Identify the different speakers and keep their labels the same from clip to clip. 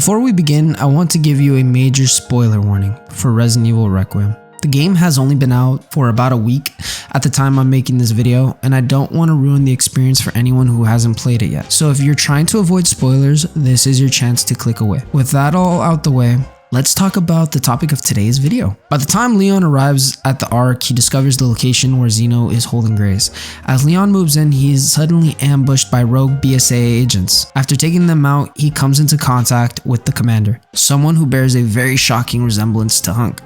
Speaker 1: Before we begin, I want to give you a major spoiler warning for Resident Evil Requiem. The game has only been out for about a week at the time I'm making this video, and I don't want to ruin the experience for anyone who hasn't played it yet. So if you're trying to avoid spoilers, this is your chance to click away. With that all out the way, let's talk about the topic of today's video. By the time Leon arrives at the Ark, he discovers the location where Zeno is holding Grace. As Leon moves in, he is suddenly ambushed by rogue BSA agents. After taking them out, he comes into contact with the commander, someone who bears a very shocking resemblance to Hunk.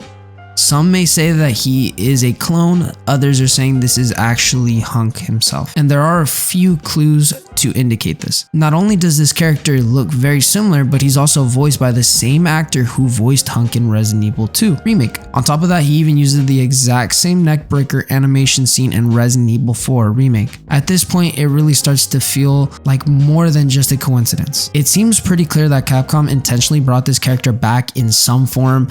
Speaker 1: Some may say that he is a clone, others are saying this is actually Hunk himself. And there are a few clues to indicate this. Not only does this character look very similar, but he's also voiced by the same actor who voiced Hunk in Resident Evil 2 Remake. On top of that, he even uses the exact same neckbreaker animation scene in Resident Evil 4 Remake. At this point, it really starts to feel like more than just a coincidence. It seems pretty clear that Capcom intentionally brought this character back in some form.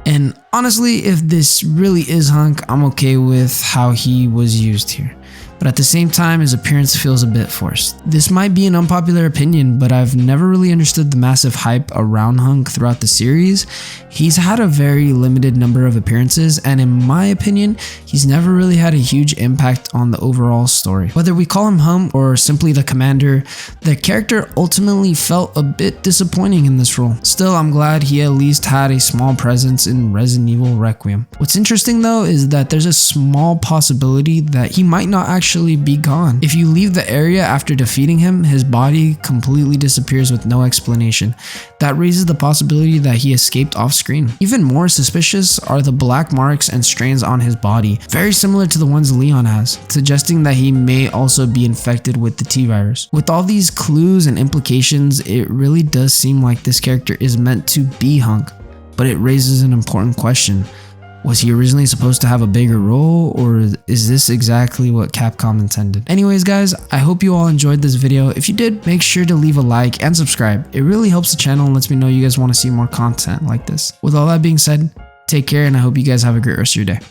Speaker 1: And honestly, if this really is Hunk, I'm okay with how he was used here. But at the same time, his appearance feels a bit forced. This might be an unpopular opinion, but I've never really understood the massive hype around Hunk throughout the series. He's had a very limited number of appearances, and in my opinion, he's never really had a huge impact on the overall story. Whether we call him Hunk or simply the commander, the character ultimately felt a bit disappointing in this role. Still, I'm glad he at least had a small presence in Resident Evil Requiem. What's interesting though is that there's a small possibility that he might not actually be gone. If you leave the area after defeating him, his body completely disappears with no explanation. That raises the possibility that he escaped off screen. Even more suspicious are the black marks and strains on his body, very similar to the ones Leon has, suggesting that he may also be infected with the T-virus. With all these clues and implications, it really does seem like this character is meant to be Hunk, but it raises an important question. Was he originally supposed to have a bigger role, or is this exactly what Capcom intended? Anyways guys, I hope you all enjoyed this video. If you did, make sure to leave a like and subscribe. It really helps the channel and lets me know you guys want to see more content like this. With all that being said, take care and I hope you guys have a great rest of your day.